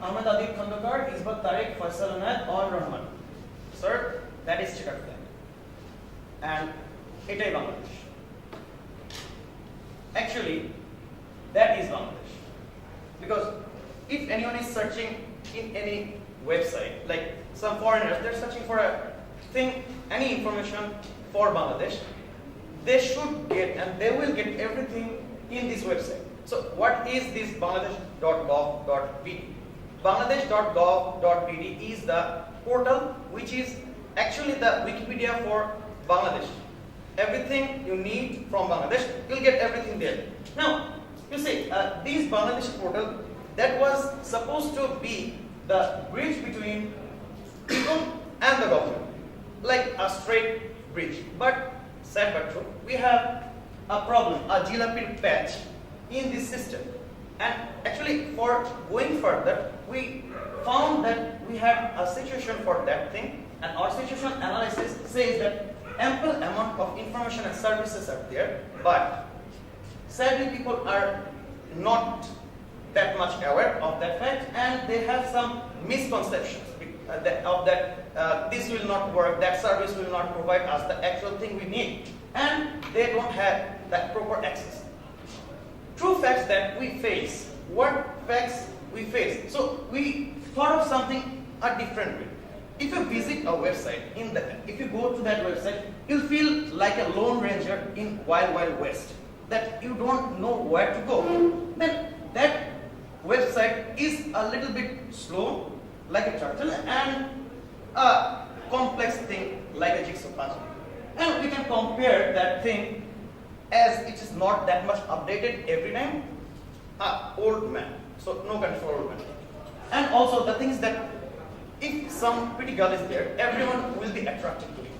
Ahmed Adib Khandakar, Isbat Tariq, Faisal Anad, or Rahman. Sir, that is Chequered flag. And etai Bangladesh. Actually, that is Bangladesh. Because if anyone is searching in any website, like some foreigners, they're searching for a thing, any information for Bangladesh, they should get and they will get everything in this website. So what is this bangladesh.gov.bd? Bangladesh.gov.bd is the portal which is actually the Wikipedia for Bangladesh. Everything you need from Bangladesh, you'll get everything there. Now, you see, this Bangladesh portal, that was supposed to be the bridge between people and the government, like a straight bridge. But sad but true, we have a problem, a jalapil patch in this system. And actually, for going further, we found that we have a situation for that thing, and our situation analysis says that ample amount of information and services are there, but sadly people are not that much aware of that fact, and they have some misconceptions of that this will not work, that service will not provide us the actual thing we need, and they don't have that proper access. True facts that we face. What facts we face? So we thought of something a different way. If you visit a website, if you go to that website, you'll feel like a lone ranger in Wild Wild West, that you don't know where to go. Then that website is a little bit slow, like a turtle, and a complex thing like a jigsaw puzzle. And we can compare that thing, as it is not that much updated every time, old man. So no country for old man. And also the thing is that if some pretty girl is there, everyone will be attracted to it.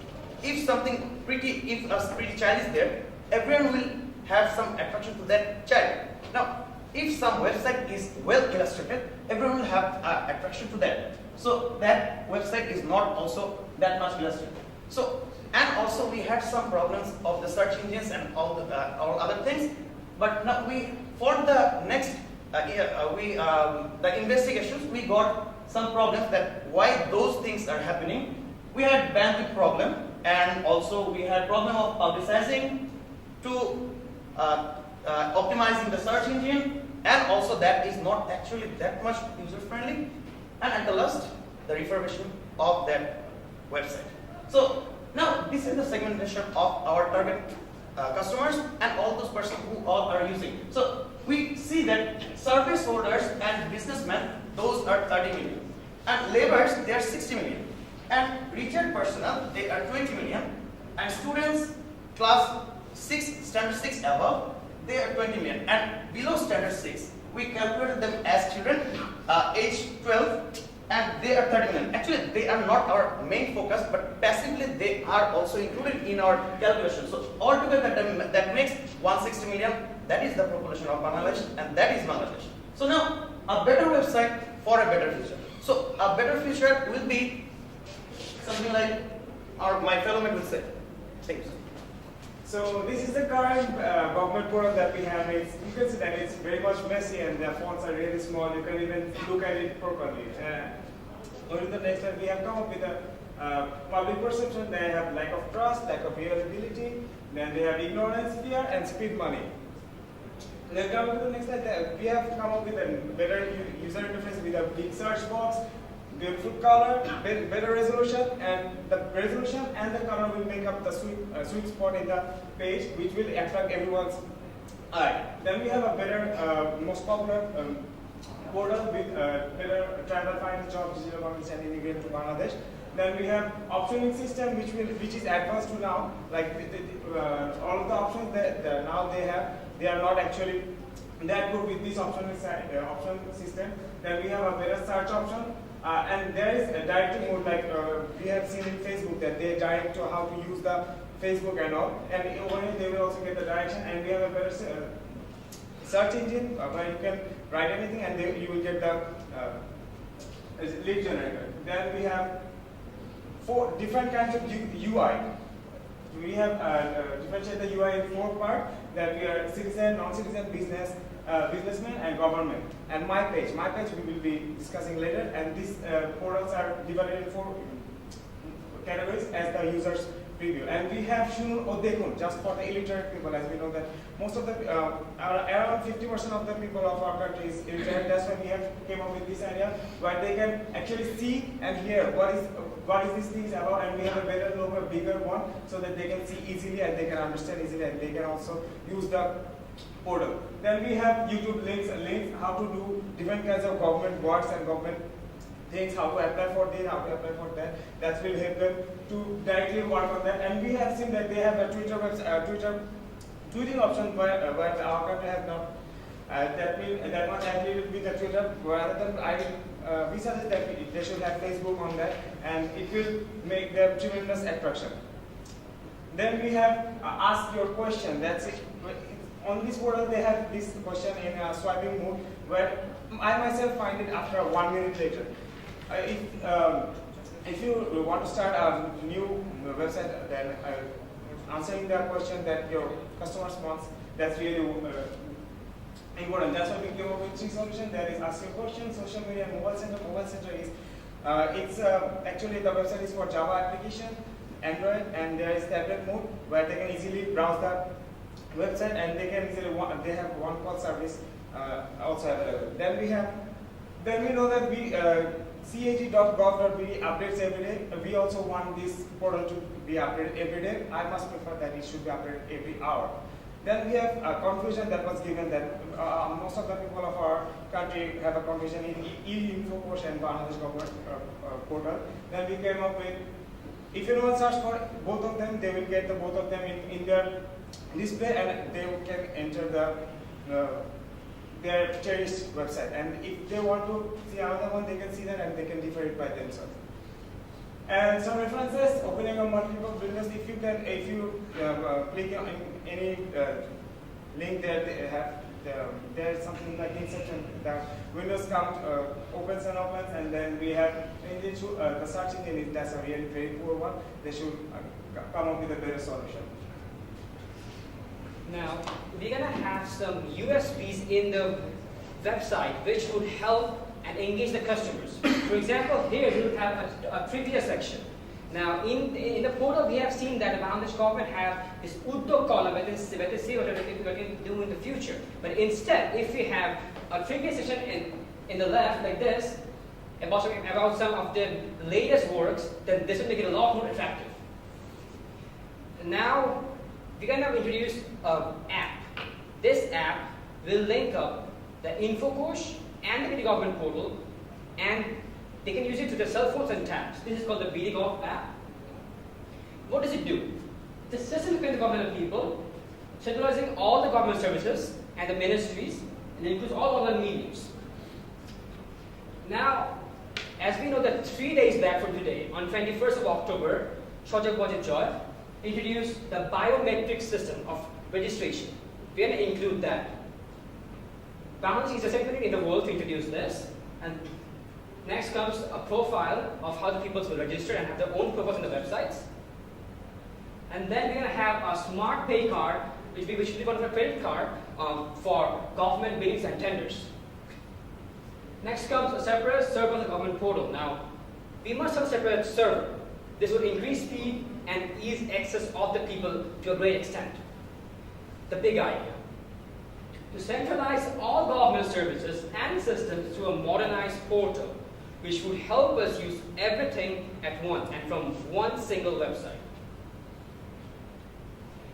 If a pretty child is there, everyone will have some attraction to that child. Now, if some website is well illustrated, everyone will have attraction to that. So that website is not also that much illustrated. So, and also we had some problems of the search engines and all other things. But now for the next the investigations, we got some problems that why those things are happening. We had bandwidth problem, and also we had problem of publicizing to optimizing the search engine, and also that is not actually that much user friendly. And at the last, the refurbishment of that website. So now this is the segmentation of our target customers and all those persons who all are using. So we see that service holders and businessmen, those are 30 million. And laborers, they are 60 million. And retail personnel, they are 20 million. And students, class 6, standard 6 above, they are 20 million. And below standard 6, we calculated them as children, age 12, and they are 30 million. Actually, they are not our main focus, but passively they are also included in our calculation. So altogether that makes 160 million. That is the population of Bangladesh, and that is Bangladesh. So now, a better website for a better future. So a better future will be something like my fellow mate will say. Thank you. So this is the current government portal that we have. You can see that it's very much messy and the fonts are really small. You can even look at it properly. Going to the next slide, we have come up with a public perception. They have lack of trust, lack of reliability. Then they have ignorance, fear, and speed money. Then come to the next slide. We have come up with a better user interface with a big search box, beautiful color, better resolution, and the resolution and the color will make up the sweet spot in the page, which will attract everyone's eye. Then we have a better, most popular portal with better travel, find job, digital government, and immigrant to Bangladesh. Then we have optioning system, which is advanced to now. Like all of the options that now they are not actually that good with this option system. Then we have a better search option. And there is a directing mode, like we have seen in Facebook, that they direct to how to use the Facebook and all. And over here they will also get the direction. And we have a better search engine where you can write anything and you will get the lead generator. Then we have 4 different kinds of UI. We have differentiated the UI in 4 parts, that we are citizen, non-citizen, business, businessmen and government. And my page we will be discussing later. And these portals are divided in 4 categories as the users preview. And we have shown Odekun just for the illiterate people, as we know that most of the around 50% of the people of our country is illiterate. That's why we have came up with this idea where they can actually see and hear what is this thing about, and we have a better look, a bigger one, so that they can see easily and they can understand easily, and they can also use the portal. Then we have YouTube links how to do different kinds of government works and government things, how to apply for this, how to apply for that. That will help them to directly work on that. And we have seen that they have a Twitter tweeting option where our country has not that much affiliated with the Twitter. Rather than we suggest that they should have Facebook on that, and it will make them tremendous attraction. Then we have ask your question. That's it. On this portal, they have this question in swiping mode, where I myself find it after 1 minute later. If you want to start a new website, then answering the question that your customers wants, that's really important. That's why we came up with 3 solutions. There is ask your question, social media, and mobile center. Mobile center is actually the website is for Java application, Android, and there is tablet mode where they can easily browse the website, and they can easily they have one call service also available. Then we know that we cat.gov.bd updates every day. We also want this portal to be updated every day. I must prefer that it should be updated every hour. Then we have a confusion that was given that most of the people of our country have a confusion in e-Infocourse and Bangladesh government portal. Then we came up with, if anyone search for both of them, they will get the both of them in their display, and they can enter their cherished website. And if they want to see another one, they can see that and they can differ it by themselves. And some references, opening a multiple business. If you click on any link there, they have there's something like Inception. The Windows count opens and opens, and then we have the search engine. That's a really very poor one. They should come up with a better solution. Now, we're going to have some USPs in the website which would help and engage the customers. For example, here we would have a trivia section. Now, in the portal, we have seen that the Bangladesh government have this Uddog column where they say what they're going to do in the future. But instead, if we have a trivia section in the left like this, about some of the latest works, then this will make it a lot more attractive. Now, we're going to introduce an app. This app will link up the Infocourse and the government portal, and they can use it to their cell phones and tabs. This is called the BDGov app. What does it do? It's a system between the government and people, centralizing all the government services and the ministries, and it includes all online mediums. Now, as we know that 3 days back from today, on 21st of October, Shojak Budget Joy introduced the biometric system of registration. We're going to include that. Bangladesh is the second country in the world to introduce this. And next comes a profile of how the people will register and have their own profiles on the websites. And then we're going to have a smart pay card, which should be called a credit card for government billings and tenders. Next comes a separate server on the government portal. Now, we must have a separate server. This would increase speed and ease access of the people to a great extent. The big idea: to centralize all government services and systems through a modernized portal, which would help us use everything at once and from one single website.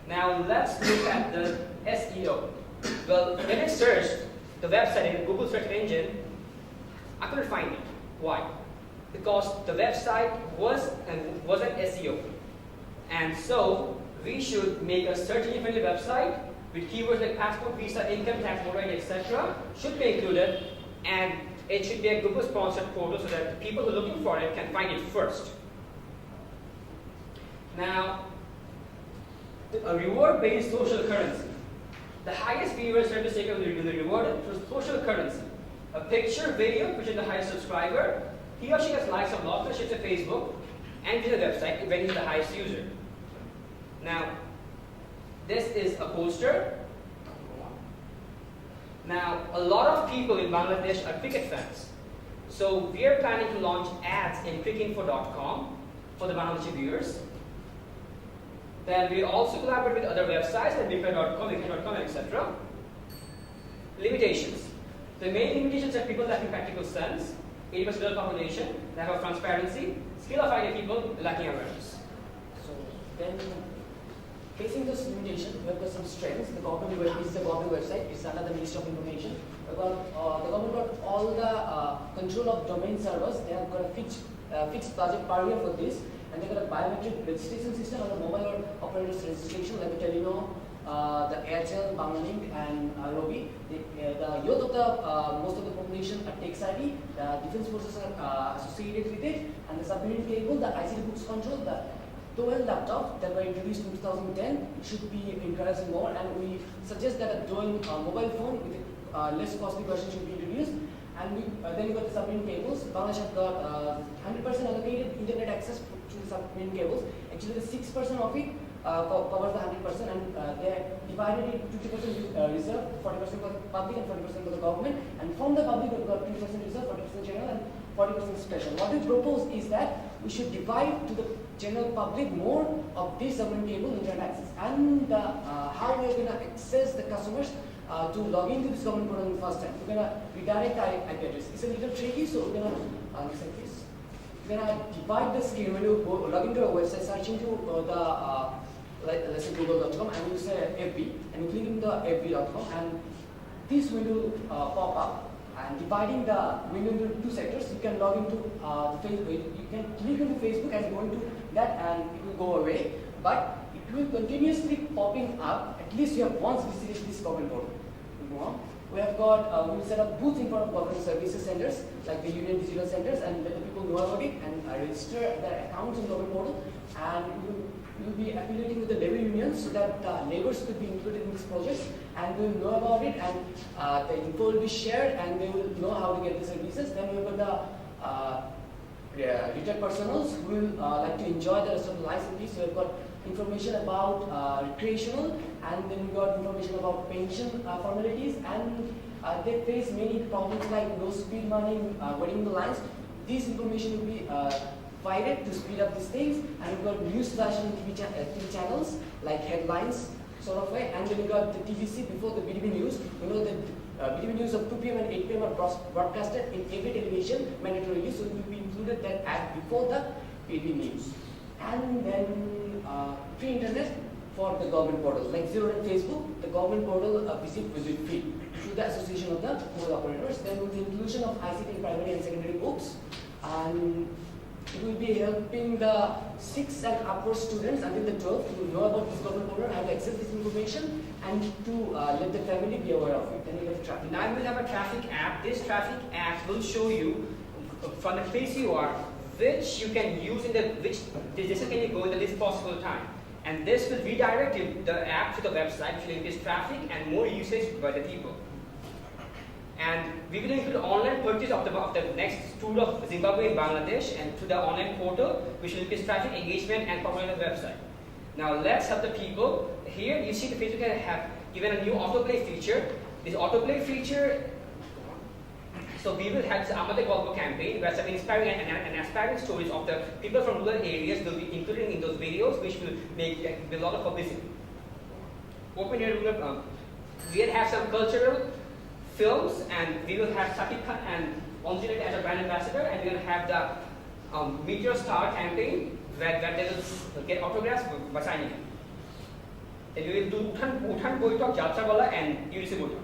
Now let's look at the SEO. Well, when I searched the website in the Google search engine, I couldn't find it. Why? Because the website wasn't SEO. And so we should make a search engine friendly website with keywords like passport, visa, income tax, voter ID, etc. should be included, and it should be a Google sponsored portal so that the people who are looking for it can find it first. Now, a reward-based social currency. The highest viewer service taker will be rewarded through social currency. A picture, video, which is the highest subscriber, he or she gets likes of lots of shares on Facebook and to the website when he's the highest user. Now, this is a poster. Now, a lot of people in Bangladesh are cricket fans. So we are planning to launch ads in cricketinfo.com for the Bangladeshi viewers. Then we also collaborate with other websites like bigfair.com, etc. Limitations. The main limitations are people lacking practical sense, 80% of the population, lack of transparency, skill of IT people lacking awareness. So then, facing those limitations, we have got some strengths. The government is the government website. It's under the Ministry of Information. The government got all the control of domain servers. They have got a fixed budget per year for this, and they got a biometric registration system on the mobile operators registration, like the Telenor, the Airtel, Banglalink, and Robi. The youth of the most of the population are tech savvy. The defense forces are associated with it, and the submarine cable, the ICT books control, the 12 laptop that were introduced in 2010 should be encouraged more, and we suggest that a dual mobile phone with a less costly version should be introduced. And then we got the submarine cables. Bangladesh have got 100% allocated internet access to the submarine cables. Actually, the 6% of it covers the 100%, and they are divided into 50% reserve, 40% for the public, and 40% for the government. And from the public, we've got 20% reserve, 40% general, and 40% special. What we propose is that we should divide to the general public more of this submarine cable internet access, and how we're going to access the customers to log into this government portal in the first time. We're going to redirect the IP address. It's a little tricky, so we're going to next slide, please. We're going to divide the screen. When you go log into our website, search into let's say google.com, and you say FB, and you click into fb.com, and this window pop up. And dividing the window into two sectors, you can log into Facebook. You can click into Facebook and go into that, and it will go away. But it will continuously popping up. At least you have once visited this government portal. We have got, we will set up booths in front of government services centers, like the Union Digital Centers, and let the people know about it and register their accounts in government portal. And we will be affiliating with the labor unions so that laborers could be included in this project, and they will know about it, and the info will be shared, and they will know how to get the services. Then we have got the retired personals who will like to enjoy the rest of the life in this. So we've got information about recreational, and then we got information about pension formalities, and they face many problems like low speed money, waiting the lines. This information will be provided to speed up these things, and we've got news flash on TV channels like headlines sort of way, and then we got the TVC before the BTV news. We know that BTV news of 2 p.m. and 8 p.m. are broadcasted in every television mandatorily, so it will be included that ad before the BTV news. And then free internet for the government portals like Zero and Facebook. The government portal visit will be free through the association of the mobile operators. Then with the inclusion of ICT in primary and secondary books, and it will be helping the 6 and upward students until the 12th to know about this government portal, how to access this information, and to let the family be aware of it. Then you have traffic. Now we will have a traffic app. This traffic app will show you from the place you are which you can use in which direction can you go in this possible time. And this will redirect the app to the website, which will increase traffic and more usage by the people. And we will include online purchase of the next tour of Zimbabwe in Bangladesh and to the online portal, which will increase traffic, engagement, and popularity of the website. Now let's help the people. Here you see the Facebook have given a new autoplay feature. This autoplay feature, so we will have the Amade Golpo campaign where some inspiring and aspiring stories of the people from rural areas will be included in those videos, which will make a lot of publicity. Open air rural, we will have some cultural films, and we will have Sakib Khan and Anjali as a brand ambassador, and we're going to have the Meteor Star campaign where they will get autographs by signing in. Then we will do Uthan Boitok, Jatra Bala, and UDC Boitok.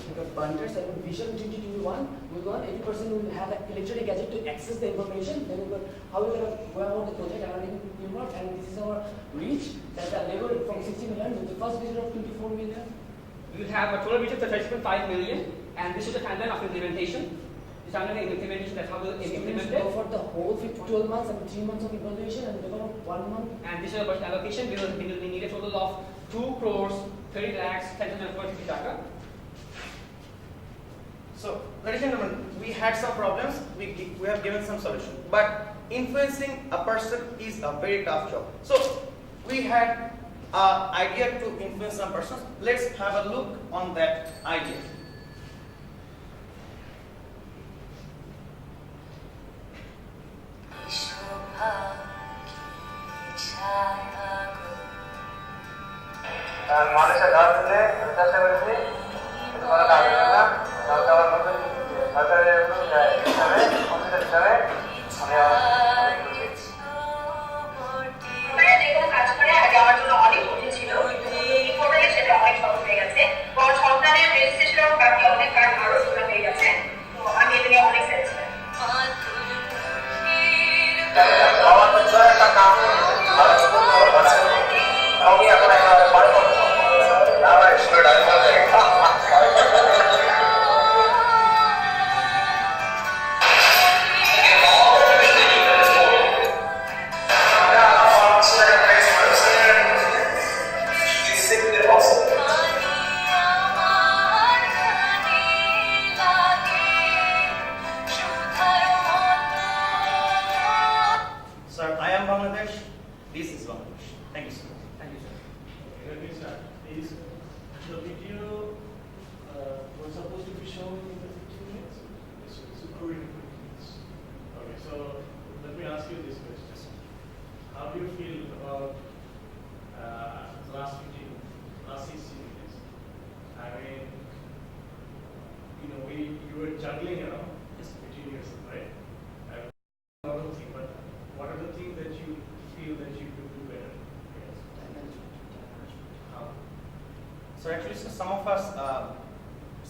We got Bunters and Vision 2021. We want every person will have an electronic gadget to access the information. Then we got how we're going to go about the project and teamwork, and this is our reach that the labor from 60 million with the first visit of 24 million. We will have a total reach of 36.5 million, and this is the timeline of implementation. This timeline of implementation, that's how we'll implement it. Go for the whole 12 months and 3 months of evaluation, and develop 1 month. And this is about allocation. We will need a total of 2 crores, 30 lakhs, 10,450 Dhaka. So, ladies and gentlemen, we had some problems. We have given some solution, but influencing a person is a very tough job. So, we had idea to influence some persons. Let's have a look on that idea. মানুষের ঘর দিলে চেষ্টা করেছি করা কাজ হবে না আমার নতুন সরকারের হিসাবে অফিসার হিসাবে যে কোনো কাজ করে আগে আমার জন্য অনেক কঠিন ছিল, কিন্তু ইনফরমেলে সেটা অনেক সহজ হয়ে গেছে। কারণ সন্তানের রেজিস্ট্রেশন এবং বাকি অনেক কাজ আরো সোজা হয়ে গেছে। তো আমি এটা নিয়ে অনেক স্যাটিসফাইড। আমার তো একটা কাম আমি এখন একটা পারবো আমার student Sir, I am Bangladesh. This is Bangladesh. Thank you, sir. Thank you, sir. Let me start. Is the video was supposed to be shown in the 15 minutes? It's already 15 minutes. Okay, so let me ask you this question. How do you feel about last 16 minutes? I mean, you were juggling around between yourself, right? A lot of things, but what are the things that you feel that you could do better? How? So actually, sir, some of us,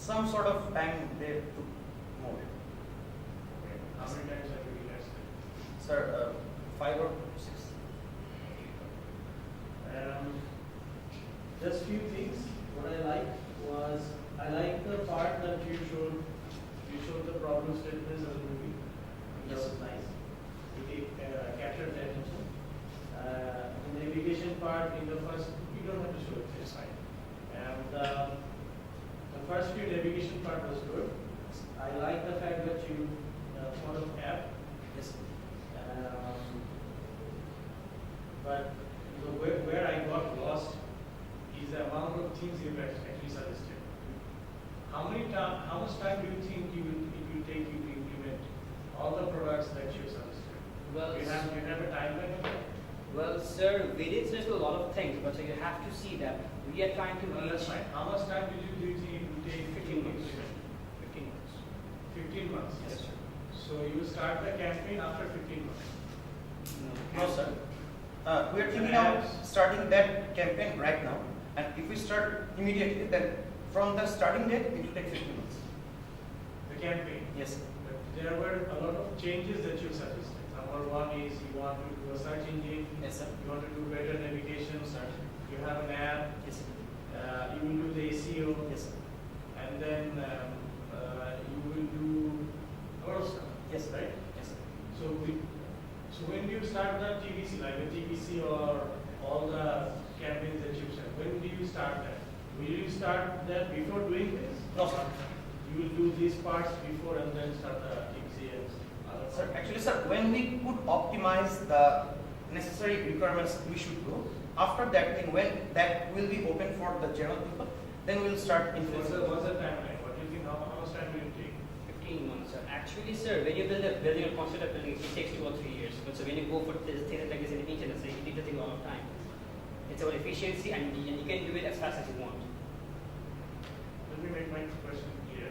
some sort of time they took more. Okay. How many times have you realized that? Sir, 5 or 6. Just few things. What I like was I like the part that you showed the problem statements of the movie. That was nice. It captured the attention. The navigation part in the first, you don't have to show it, it's fine. And the first few navigation part was good. I like the fact that you thought of app. Yes. But where I got lost is the amount of things you've actually suggested. How much time do you think it will take you to implement all the products that you suggested? Well, you have a timeline of that? Well, sir, we did suggest a lot of things, but so you have to see that we are trying to No, reach that's fine. How much time do you think it will take 15 months. to implement? 15 months. 15 months. Yes, sir. So you will start the campaign after 15 months. No, sir. We are thinking of starting that campaign right now, and if we start immediately, then from the starting date, it will take 15 months. The campaign. Yes. But there were a lot of changes that you suggested. Number one is you want to do a search engine. Yes, sir. You want to do better navigation. Sir. You have an app. Yes, sir. You will do the SEO. Yes, sir. And then you will do a lot of stuff. Yes, sir. Right? Yes, sir. So when do you start the TVC, like the TVC or all the campaigns that you said? When do you start that? Will you start that before doing this? No, sir. You will do these parts before and then start the TVC and other Sir, parts? actually, sir, when we could optimize the necessary requirements we should do, after that thing, when that will be open for the general people, then we'll start influencing. What's the timeline? What do you think? How much time will it take? 15 months, sir. Actually, sir, when you build a building or concept of building, it takes 2 or 3 years. But so when you go for things like this in the internet, so it takes a lot of time. It's about efficiency, and you can do it as fast as you want. Let me make my question clear.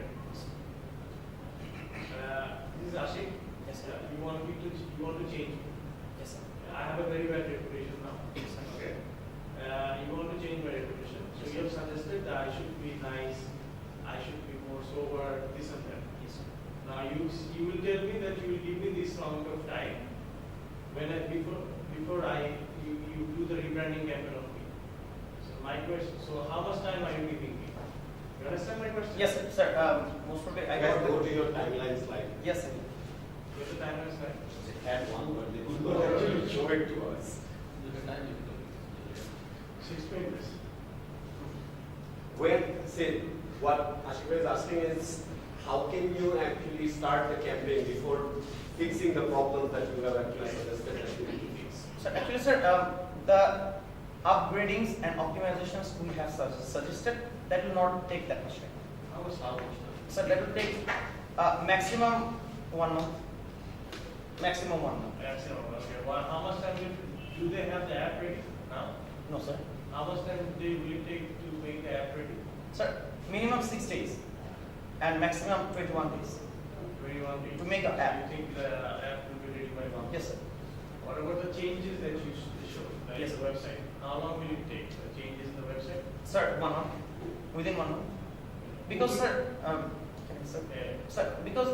This is Ashik. Yes, sir. You want to change. Yes, sir. I have a very bad reputation now. Yes, sir. Okay. You want to change my reputation. So you have suggested that I should be nice, I should be more sober, this and that. Yes, sir. Now you will tell me that you will give me this amount of time when before you do the rebranding campaign of me. So my question. So how much time are you giving me? You understand my question? Yes, sir. Sir, most probably I You guys got go to your timeline slide. Yes, sir. What's the timeline slide? They had one, but they could not actually show it to us. 6 pages. What Ashika is asking is, how can you actually start the campaign before fixing the problems that you have actually suggested that you need to fix? So actually, sir, the upgradings and optimizations we have suggested, that will not take that much time. How much time? So that will take maximum 1 month. Maximum 1 month. Maximum, okay. Well, how much time do they have the app ready now? No, sir. How much time will it take to make the app ready? Sir, minimum 6 days and maximum 21 days 21 days. to make an app. You think the app will be ready by month? Yes, sir. What about the changes that you showed, like Yes, the sir. website? How long will it take, the changes in the website? Sir, 1 month. Within 1 month. Because, sir, sir, Yeah. sir, because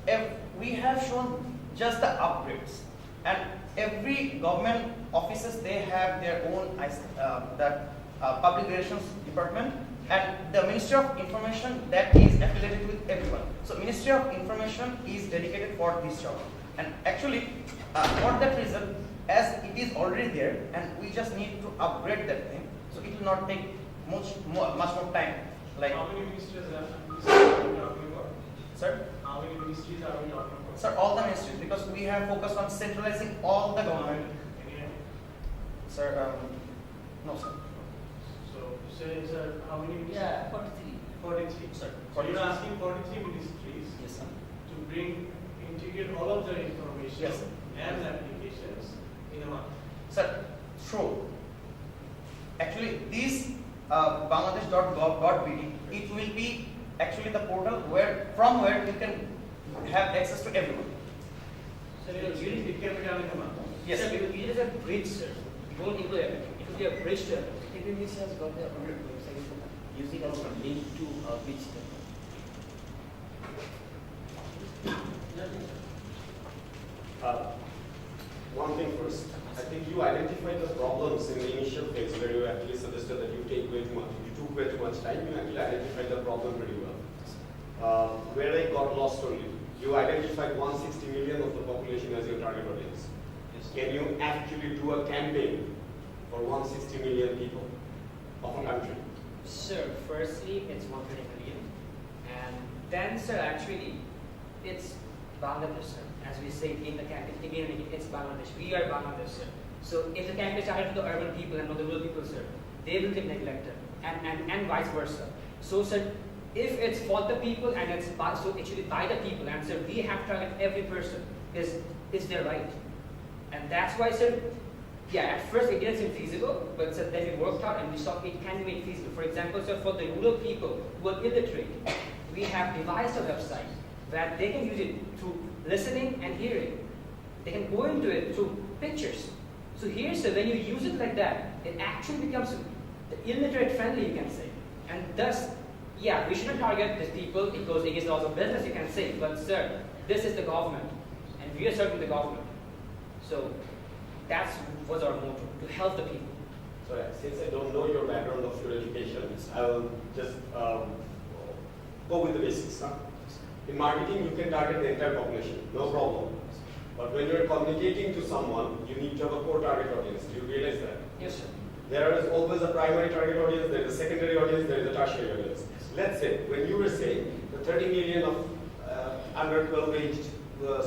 if we have shown just the upgrades, and every government offices, they have their own public relations department, and the Ministry of Information, that is affiliated with everyone. So Ministry of Information is dedicated for this job, and actually for that reason, as it is already there and we just need to upgrade that thing, so it will not take much more time. Like, How many ministries are we talking about? sir, How many ministries are we talking about? sir, all the ministries, because we have focused on centralizing all the government. Any idea? Sir, no, sir. So, say, sir, how many ministries? Yeah, 43. 43. Sir, So you're asking 43 ministries yes, sir. to integrate all of the information Yes, sir. and applications in a month. Sir, true. Actually, this Bangladesh.gov.bd, it will be actually the portal from where you can have access to everyone. So it can be done in a month. Yes. Sir, because it is a bridge, sir. You won't include everything. It will be a bridge to everything. Every ministry has got their own website. Use it as a link to which One thing first, I think you identified the problems in the initial phase where you actually suggested that you took way too much time. You actually identified the problem pretty well. Where I got lost only, you identified 160 million of the population as your target audience. Can you actually do a campaign for 160 million people of a country? Sir, firstly, it's 130 million. And then, sir, actually, it's Bangladesh, sir. As we say in the campaign, again, it's Bangladesh. We are Bangladesh, sir. So if the campaign started for the urban people and not the rural people, sir, they will get neglected. And vice versa. So, sir, if it's for the people and it's actually by the people, and sir, we have to target every person, is their right. And that's why, sir, yeah, at first it didn't seem feasible, but sir, then we worked out and we saw it can be made feasible. For example, sir, for the rural people who are illiterate, we have devised a website where they can use it through listening and hearing. They can go into it through pictures. So here, sir, when you use it like that, it actually becomes illiterate friendly, you can say. And thus, yeah, we shouldn't target these people. It goes against the laws of business, you can say. But sir, this is the government, and we are serving the government. So that was our motto, to help the people. So since I don't know your background of your education, I will just go with the basics. Huh? In marketing, you can target the entire population, no problem. But when you're communicating to someone, you need to have a core target audience. Do you realize that? Yes, sir. There is always a primary target audience, there is a secondary audience, there is a tertiary audience. Let's say, when you were saying the 30 million of under 12 aged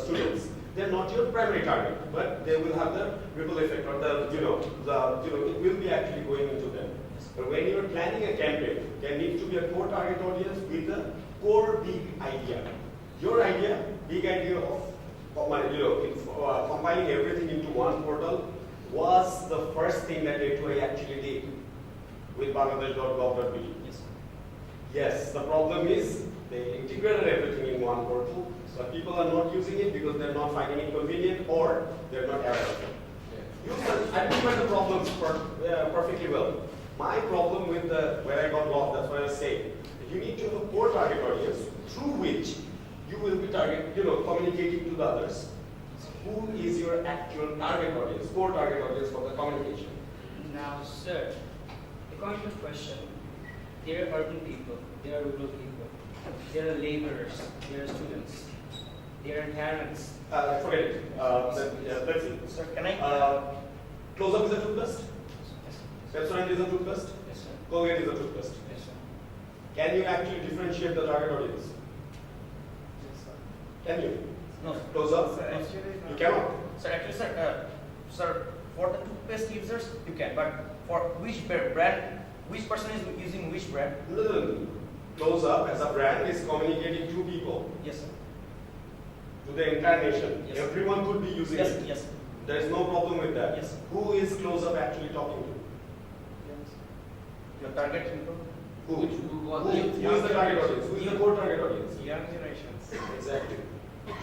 students, they're not your primary target, but they will have the ripple effect, or it will be actually going into them. But when you're planning a campaign, there needs to be a core target audience with a core big idea. Your idea, big idea of compiling everything into one portal was the first thing that A2I actually did with Bangladesh.gov.bd. Yes, sir. Yes, the problem is they integrated everything in one portal, but people are not using it because they're not finding it convenient or they're not aware of it. You identify the problems perfectly well. My problem with where I got lost, that's why I say, you need to have a core target audience through which you will be communicating to the others. Who is your actual target audience, core target audience for the communication? Now, sir, according to the question, there are urban people, there are rural people, there are laborers, there are students, there are parents. Forget it. Let's see. Sir, can I? Close-up is a toothpaste? Yes, Pepsodent is a toothpaste? yes, sir. Colgate is a toothpaste. Yes, sir. Can you actually differentiate the target audience? Yes, sir. Can you? No, Close up? So actually, You cannot. sir. Actually, sir, for the toothpaste users, you can. But for which brand, which person is using which brand? No. Close Up as a brand is communicating to people, Yes, sir. to the entire nation. Yes. Everyone could be using Yes, it. yes. There is no problem with that. Yes. Who is Close Up actually talking to? Your target people? Who? Which- Who is the target audience? Who is the core target audience? Young generations. Exactly.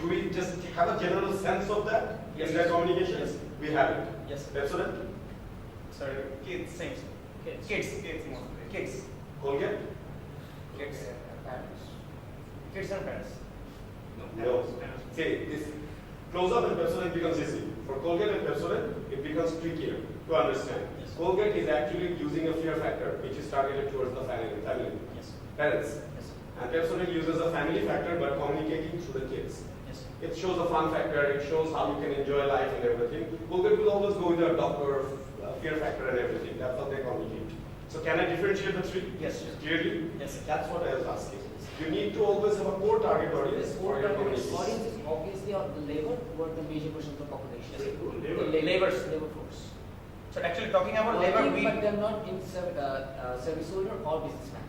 Do we just have a general sense of that Yes. in their communication? Yes. We have it. Yes. Pepsodent? Sorry, kids. Same. Kids. Kids. Kids mostly. Kids. Colgate? Kids. Parents. Kids and parents. No. See, this Close Up and Pepsodent becomes easy. For Colgate and Pepsodent, it becomes trickier to understand. Yes. Colgate is actually using a fear factor, which is targeted towards the family, Yes. parents. Yes. And Pepsodent uses a family factor, but communicating through the kids. Yes. It shows a fun factor, it shows how you can enjoy life and everything. Colgate will always go with a doctor, fear factor and everything. That's how they communicate. So can I differentiate the three? Yes. Clearly? Yes. That's what I was asking. You need to always have a core target audience This for core your target communication. audience is obviously on the labor, who are the major portion of the population. Labor. The Laborers. labor force. So actually talking about labor, Working, we but they're not in service holder or businessman.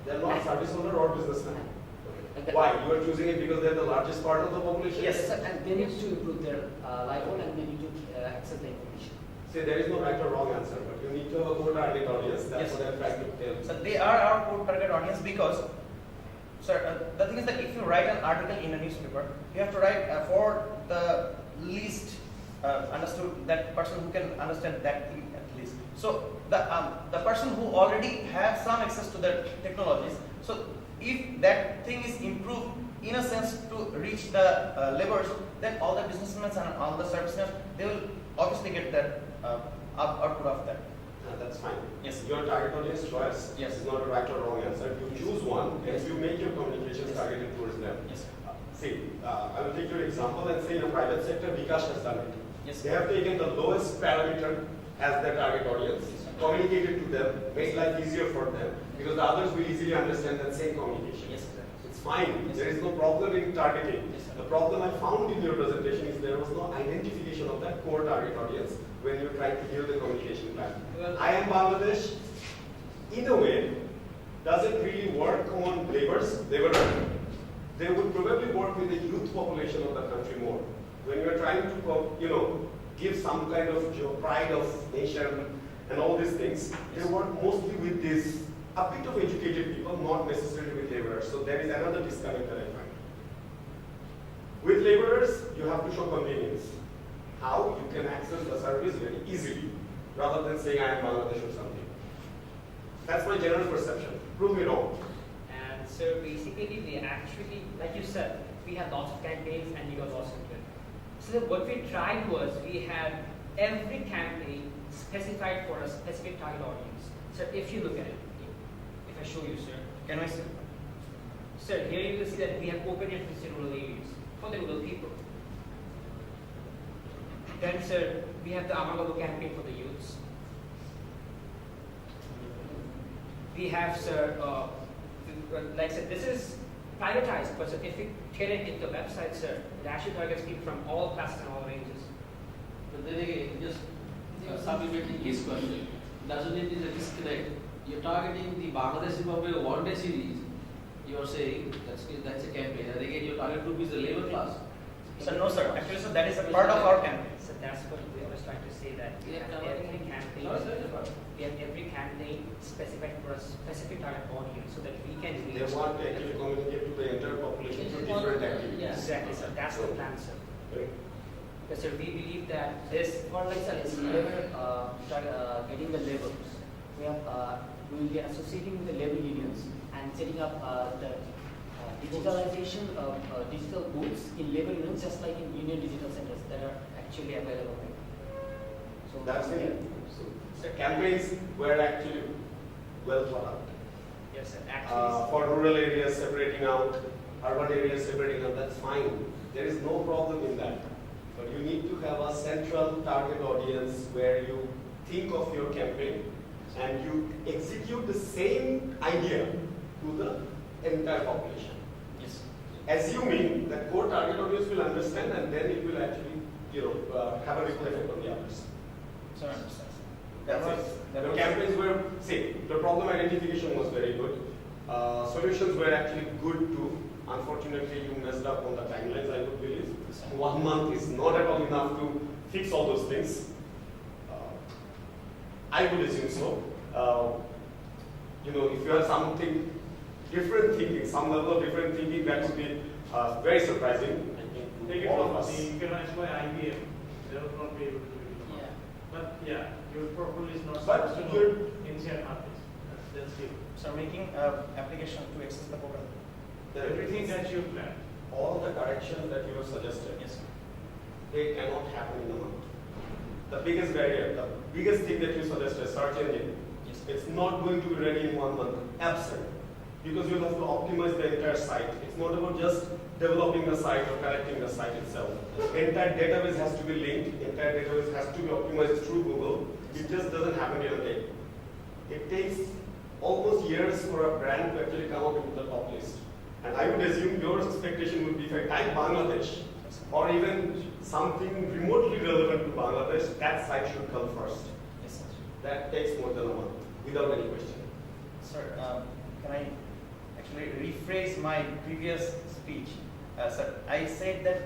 They're not service owner or businessman. Like that. Why? You are choosing it because they're the largest part of the population? Yes. Sir, and they need to improve their livelihood and they need to access the information. See, there is no right or wrong answer, but you need to have a core target audience. That's Yes. what I'm trying to tell. So they are our core target audience because, sir, the thing is that if you write an article in a newspaper, you have to write for the least understood, that person who can understand that thing at least. So the person who already has some access to the technologies, so if that thing is improved in a sense to reach the laborers, then all the businessmen and all the servicemen, they will obviously get that output of that. That's fine. Yes. Your target audience choice Yes. is not a right or wrong answer. You choose one and Yes. you make your communications Yes. targeted towards them. Yes. See, I will take your example and say in the private sector, Vikash has done it. Yes. They have taken the lowest parameter as their target audience, communicated to them, made life easier for them, because the others will easily understand that same communication. Yes. It's fine. Yes. There is no problem in targeting. Yes, sir. The problem I found in your presentation is there was no identification of that core target audience when you tried to build the communication plan. Well- I am Bangladesh. In a way, does it really work on laborers? They would probably work with the youth population of the country more. When you are trying to, give some kind of pride of nation and all these things, they work mostly with this a bit of educated people, not necessarily with laborers. So there is another disconnect that I find. With laborers, you have to show convenience. How you can access the service very easily, rather than saying I am Bangladesh or something. That's my general perception. Prove me wrong. And so basically we actually, like you said, we had lots of campaigns and we got lost into it. So what we tried was we had every campaign specified for a specific target audience. So if you look at it, if I show you, sir. Can I see? Sir, here you will see that we have open and rural areas for the rural people. Then, sir, we have the Amagalo campaign for the youths. We have, sir, like I said, this is privatized, but sir, if you get it into the website, sir, it actually targets people from all classes and all ranges. But then again, just supplementing his question, doesn't it is a disconnect? You're targeting the Bangladesh Republic one-day series. You're saying that's a campaign, and again your target group is the labor class. Sir, no, sir. Actually, sir, that is a part of our campaign. So that's what we was trying to say, that we Yeah, have every campaign, No, sir. we have every campaign specified for a specific target audience so that we can They reach. want to actually communicate to the entire population through different activities. Yeah. Exactly, sir. That's the plan, sir. Right. Because, sir, we believe that this, For like labor, getting the labels, we will be associating with the labor unions and setting up the digitalization of digital booths in labor unions, just like in union digital centers that are actually available. So That's yeah. it. So campaigns were actually well thought out. yes, sir, actually, For rural areas separating out, urban areas separating out, that's fine. There is no problem in that. But you need to have a central target audience where you think of your campaign and you execute the same idea to the entire population. Yes. Assuming that core target audience will understand and then it will actually, have a ripple effect on the others. Sir, I understand. That's That was- it. that The was- campaigns were, see, the problem identification was very good. Solutions were actually good too. Unfortunately, you messed up on the timelines, I would believe. 1 month is not at all enough to fix all those things. I would assume so. If you have something different thinking, some level of different thinking, that would be very surprising. Take it All from of us. us. You can employ IBM. They will not be able to do it. Yeah. But yeah, your portfolio is not But supposed to you're- know NCR markets. That's it. So making application to access the portal. Everything that you plan. All the corrections that you have suggested, Yes. they cannot happen in a month. The biggest barrier, the biggest thing that you suggested, search engine, Yes. it's not going to be ready in 1 month. Absent. Because you'll have to optimize the entire site. It's not about just developing the site or correcting the site itself. The entire database has to be linked, the entire database has to be optimized through Google. It just doesn't happen in a day. It takes almost years for a brand to actually come up into the top list. And I would assume your expectation would be if I type Bangladesh or even something remotely relevant to Bangladesh, that site should come first. Yes, sir. That takes more than a month, without any question. Sir, can I actually rephrase my previous speech? Sir, I said that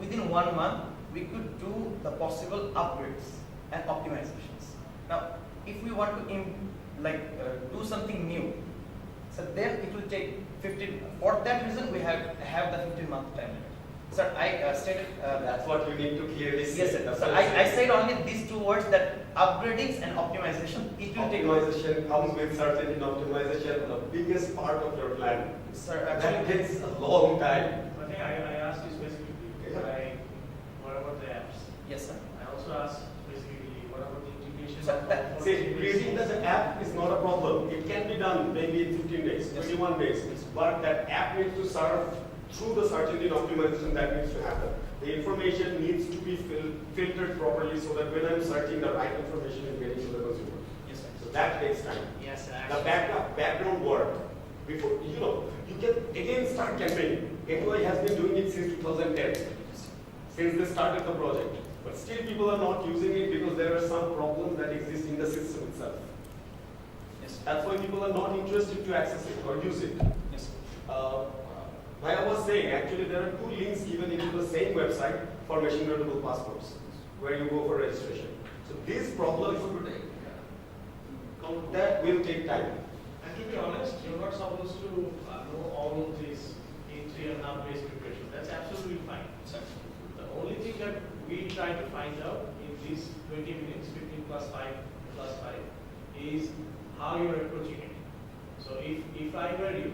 within 1 month, we could do the possible upgrades and optimizations. Now, if we want to do something new, so then it will take 15. For that reason, we have the 15-month time limit. Sir, I stated That's what you need to clearly say. yes, sir. That's So what I said only these two words, that upgradings and optimization. It will take. Optimization comes with search engine optimization, the biggest part of your plan. Sir, That actually, takes a long time. I think I asked you specifically, what about the apps? yes, sir. I also asked specifically, what about the integration So of that- See, creating the app is not a problem. It can be done maybe in 15 days, Yes. 21 days. But that app needs to serve through the search engine optimization that needs to happen. The information needs to be filtered properly so that when I'm searching, the right information is getting to the consumer. Yes, sir. So that takes time. Yes, sir. The background work, before, you can again start campaigning. NY has been doing it since 2010, since they started the project. But still people are not using it because there are some problems that exist in the system itself. Yes, That's why people are not interested to access it or use it. yes. Like I was saying, actually there are 2 links given into the same website for machine readable passports, where you go for registration. So these problems that will take time. And to be honest, you're not supposed to know all of this in 3.5 days preparation. That's absolutely fine. Sir. The only thing that we try to find out in these 20 minutes, 15 plus 5 plus 5, is how you're approaching it. So if I were you,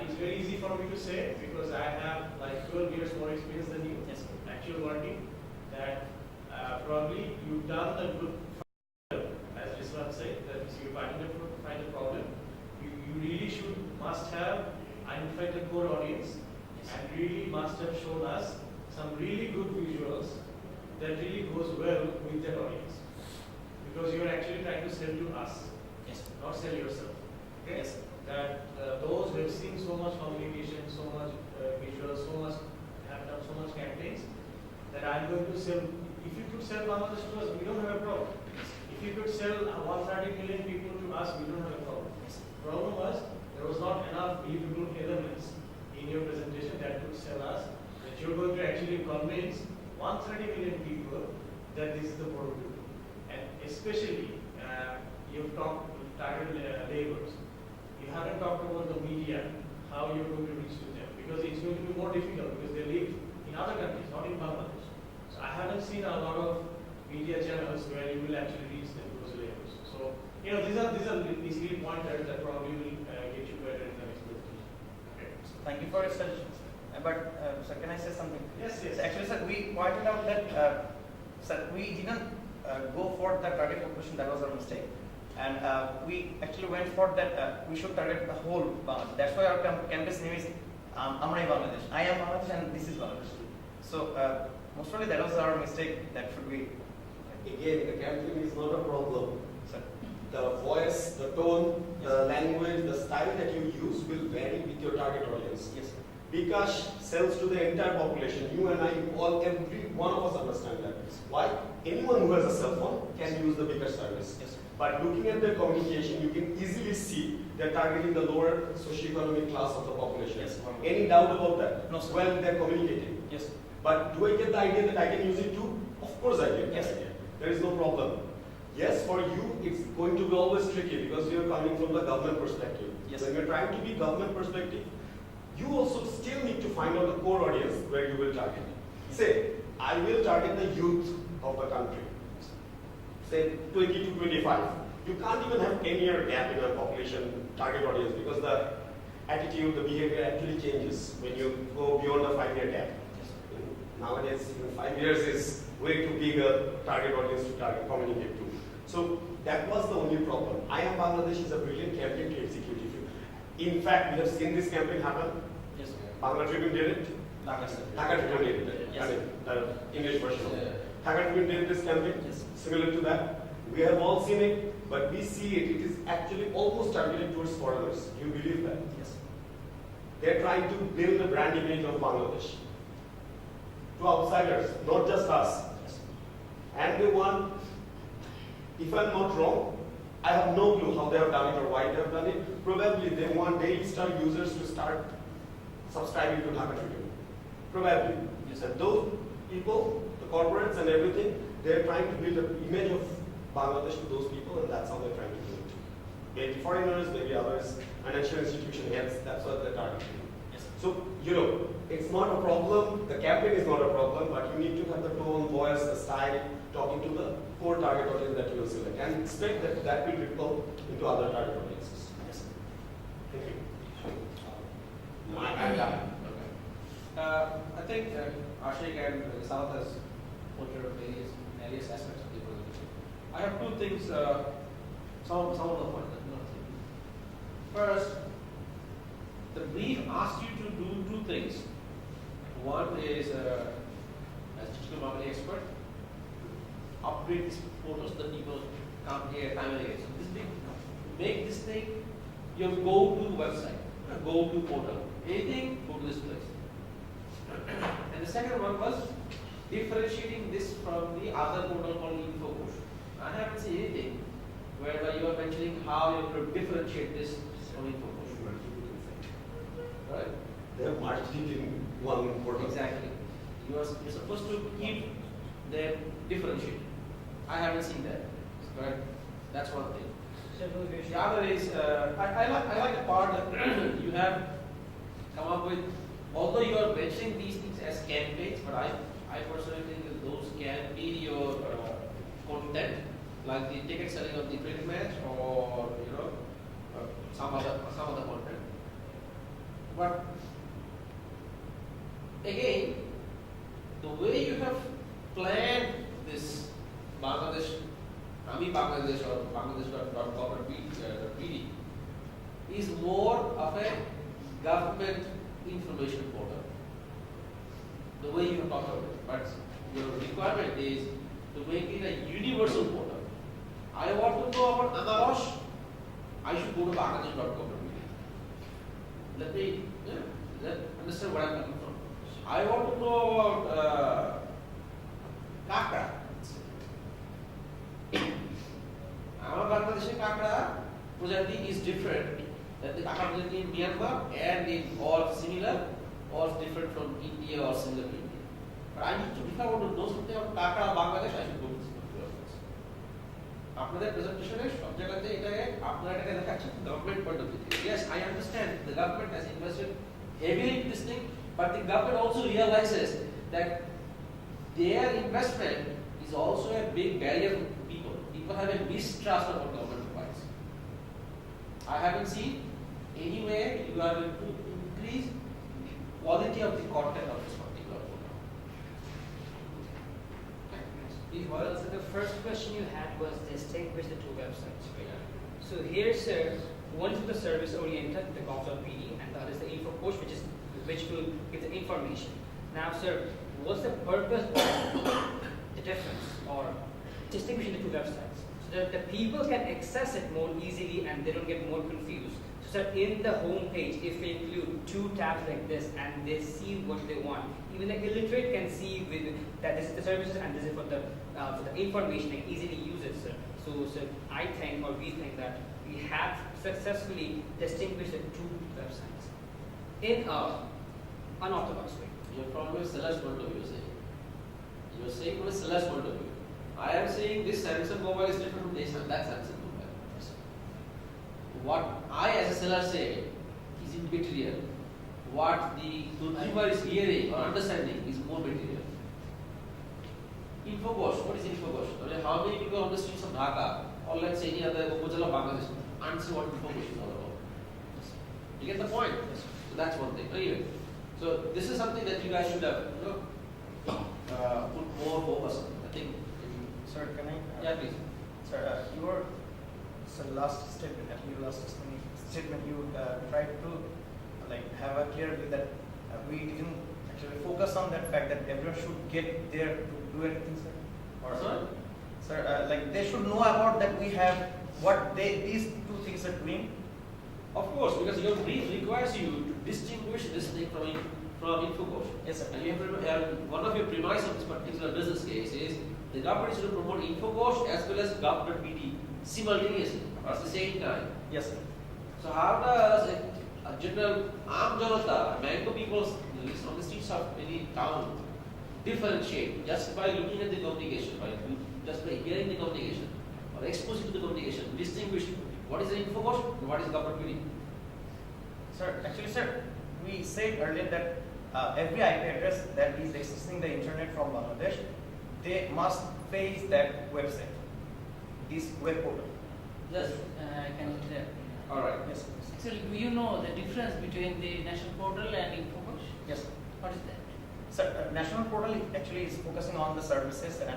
it's very easy for me to say because I have like 12 years more experience than you. Yes, sir. Actual working, that probably you've done the good, as Rizwan said, that is you find a problem. You really must have identified the core audience and really must have shown us some really good visuals that really goes well with that audience. Because you are actually trying to sell to us, Yes, sir. not sell yourself. Okay? Yes, sir. That those who have seen so much communication, so much visuals, have done so much campaigns, that I'm going to sell. If you could sell Bangladesh to us, we don't have a problem. If you could sell 130 million people to us, we don't have a problem. Problem was there was not enough believable elements in your presentation that could sell us that you're going to actually convince 130 million people that this is the product to do. And especially you've targeted laborers. You haven't talked about the media, how you're going to reach to them, because it's going to be more difficult because they live in other countries, not in Bangladesh. So I haven't seen a lot of media channels where you will actually reach them, those laborers. So these are basically pointers that probably will get you better in the next presentation. Okay. Thank you for your suggestions. But sir, can I say something? Yes, yes. So actually, sir, we pointed out that sir, we didn't go for the target population. That was our mistake. And we actually went for that, we should target the whole Bangladesh. That's why our campus name is Amrai Bangladesh. I am Bangladesh and this is Bangladesh. So most probably that was our mistake. That should be. Again, the campaign is not a problem. Sir. The voice, the tone, the language, the style that you use will vary with your target audience. Yes, sir. Bikash sells to the entire population. You and I, all, every one of us understand that. Why? Anyone who has a cell phone can use the Bikash service. Yes. But looking at their communication, you can easily see they're targeting the lower socioeconomic class of the population. Yes. Any doubt about that? No, sir. Well, they're communicating. Yes. But do I get the idea that I can use it too? Of course I get Yes. that idea. There is no problem. Yes, for you, it's going to be always tricky because you're coming from the government perspective. Yes. When you're trying to be government perspective, you also still need to find out the core audience where you will target. Say, I will target the youth of the country. Say 20 to 25. You can't even have 10-year gap in a population target audience because the attitude, the behavior actually changes when you go beyond the 5-year gap. Nowadays, even 5 years is way too big a target audience to communicate to. So that was the only problem. I Am Bangladesh is a brilliant campaign to execute. In fact, we have seen this campaign happen. Yes. Bangla Tribune did it. Dhaka Tribune did it. Yes. I mean, the English version of Yeah. it. Dhaka Tribune did this campaign. Yes. Similar to that. We have all seen it, but we see it. It is actually almost targeted towards foreigners. Do you believe that? Yes. They're trying to build the brand image of Bangladesh to outsiders, not just us. Yes. And they want, if I'm not wrong, I have no clue how they have done it or why they have done it. Probably they want Daily Star users to start subscribing to Dhaka Tribune. Probably. Yes. And those people, the corporates and everything, they're trying to build an image of Bangladesh to those people, and that's how they're trying to do it. Maybe foreigners, maybe others, financial institution heads, that's what they're targeting. Yes. So, it's not a problem, the campaign is not a problem, but you need to have the tone, voice, the style, talking to the core target audience that you will select, and expect that that will ripple into other target audiences. Yes. Thank you. I'm done. Okay. I think Ashik and Salat has pointed out various aspects of the presentation. I have two things, some of the points that not thinking. First, the brief asks you to do two things. One is, as digital marketing expert, upgrade these photos that people come here time and again. So this thing, make this thing your go-to website, go-to portal. Anything, go to this place. And the second one was differentiating this from the other portal called InfoPush. I haven't seen anything whereby you are mentioning how you could differentiate this from InfoPush. Right? They have merged it in one portal. Exactly. You're supposed to keep them differentiated. I haven't seen that. Right? That's one thing. The other is, I like the part that you have come up with, although you are mentioning these things as campaigns, but I personally think that those can be your content, like the ticket selling of the cricket match or some other content. But again, the way you have planned this Bangladesh, Bangladesh or Bangladesh.gov.bd is more of a government information portal. The way you have talked about it, but your requirement is to make it a universal portal. I want to know about Anarosh, I should go to Bangladesh.gov.bd. Let me understand where I'm coming from. I want to know about Kakra. Our Bangladeshi Kakra project is different than the Kakra project in Myanmar, and it's all similar or different from India or similar to India. But I need to, if I want to know something about Kakra Bangladesh, I should go to this particular place. আপনাদের প্রেজেন্টেশনে সব জায়গাতে এটাকে আপনারা এটাকে দেখাচ্ছেন government point of view থেকে yes I understand the government has invested heavily in this thing but the government also realizes that their investment is also a big barrier for people have a mistrust of what government provides. I haven't seen anywhere you are going to increase the quality of the content of this particular program. Well, so the first question you had was distinguish the two websites, right? So here, sir, one is the service oriented, the gov.bd, and the other is the InfoPush, which will give the information. Now, sir, what's the purpose of the difference or distinguishing the two websites? So that the people can access it more easily and they don't get more confused. So So in the home page, if we include two tabs like this and they see what they want, even the illiterate can see that this is the services and this is for the information and easily use it, sir. So I think, or we think that we have successfully distinguished the two websites in unorthodox way. Your problem is seller's point of view, you are saying from a seller's point of view. I am saying this Samsung mobile is different from this and that Samsung mobile. What I as a seller say is immaterial. What the consumer is hearing or understanding is more material. Infocosh, what is Infocosh? I mean, how many people on the streets of Dhaka or let's say any other Upajala of Bangladesh answer what Infocosh is all about? You get the point? So that's one thing. Anyway, so this is something that you guys should have, put more focus on. I think. Sir, can I? Yeah, please. Sir, your last statement, you tried to have a clear view that we didn't actually focus on that fact that everyone should get there to do anything, sir. Or Sorry? Sir, they should know about that we have what these two things are doing. Of course, because your brief requires you to distinguish this thing from Infocosh. Yes, sir. And you have one of your premise of this particular business case is the government is to promote Infocosh as well as government BD simultaneously at the same time. Yes, sir. So how does a general Aam Janata, Mango people on the streets of any town differentiate just by looking at the communication, just by hearing the communication or exposing to the communication, distinguish what is an Infocosh and what is government BD? Sir, actually, sir, we said earlier that every IP address that is accessing the internet from Bangladesh, they must face that website, this web portal. Yes, I can interrupt. All right. Yes, sir. Actually, do you know the difference between the national portal and Infocosh? Yes, sir. What is that? Sir, national portal actually is focusing on the services and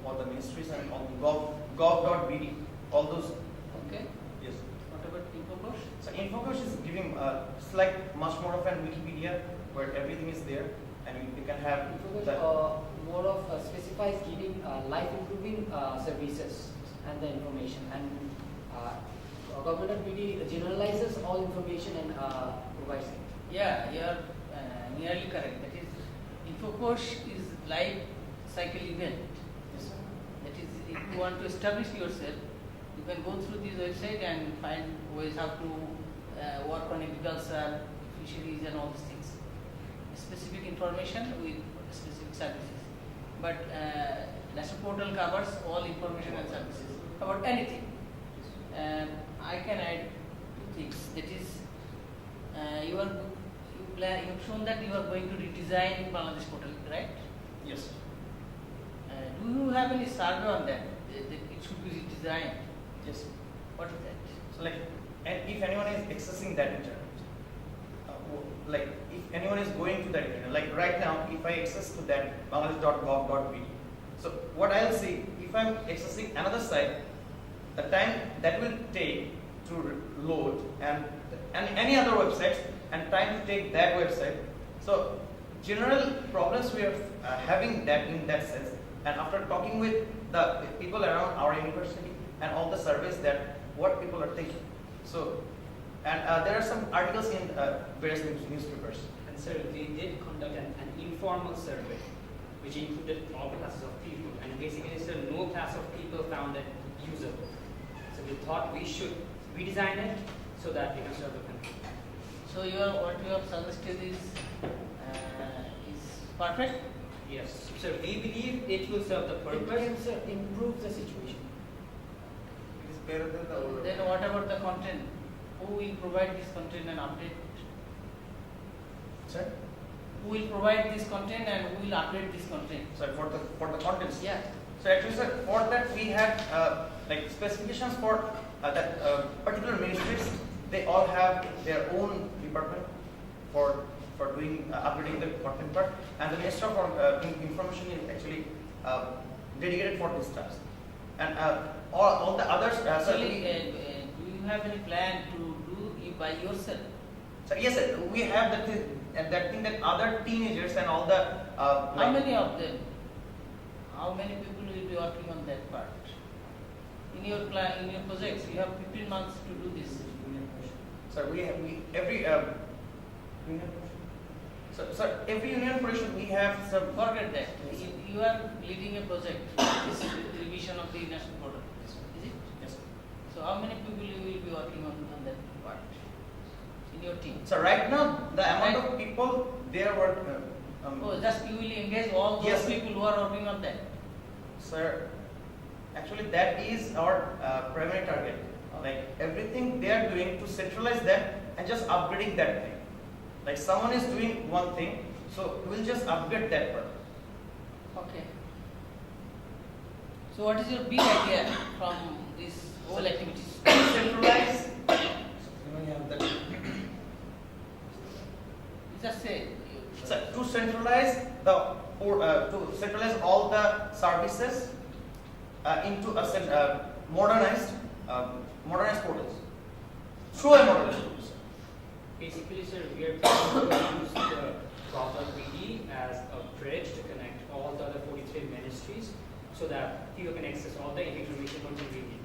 all the ministries and all the gov.bd, all those. Okay. Yes. What about Infocosh? So Infocosh is giving it's much more of an Wikipedia where everything is there and you can have Infocosh more of specifies giving life improving services and the information, and government BD generalizes all information and provides it. Yeah, you are nearly correct. That is, Infocosh is life cycle event. Yes, sir. That is, if you want to establish yourself, you can go through this website and find ways how to work on agriculture, fisheries and all these things. Specific information with specific services. But national portal covers all information and services about anything. I can add two things. That is, you have shown that you are going to redesign Bangladesh portal, right? Yes. Do you have any survey on that? That it should be redesigned. Yes. What is that? So and if anyone is accessing that internet, if anyone is going to that internet, right now, if I access to that bangladesh.gov.bd, so what I'll see, if I'm accessing another site, the time that will take to load and any other websites and time to take that website. So general problems we are having that in that sense, and after talking with the people around our university and all the surveys that what people are thinking. So and there are some articles in various newspapers. And sir, we did conduct an informal survey which included all classes of people, and basically sir, no class of people found it usable. So we thought we should redesign it so that we can serve the country. So what you have suggested is perfect. Yes, sir, we believe it will serve the It purpose. can improve the situation. It is better than the older. Then what about the content? Who will provide this content and update? Sir? Who will provide this content and who will update this content? So for the contents. Yeah. So actually, sir, for that we have specifications for that particular ministries. They all have their own department for doing updating the content part, and the Minister of Information is actually dedicated for this task. And all the others. Actually, do you have any plan to do it by yourself? So yes, sir, we have that thing that other teenagers and all the. How many of them? How many people will be working on that part? In your plan, in your projects, you have 15 months to do this. Sir, every union. Sir, every union position we have some. Forget that. You are leading a project, this revision of the national border. Is it? Yes. So how many people you will be working on that part in your team? So right now the amount of people there were. Oh, just you will engage all those Yes. people who are working on that. Sir, actually that is our primary target. Like everything they are doing to centralize that and just upgrading that thing. Like someone is doing one thing, so we'll just upgrade that part. Okay. So what is your big idea from these whole activities? Centralize. Just say. So to centralize to centralize all the services into a modernized portals through a modernized portal. Basically, sir, we are trying to use the proper BD as a bridge to connect all the other 43 ministries so that people can access all the information content we need.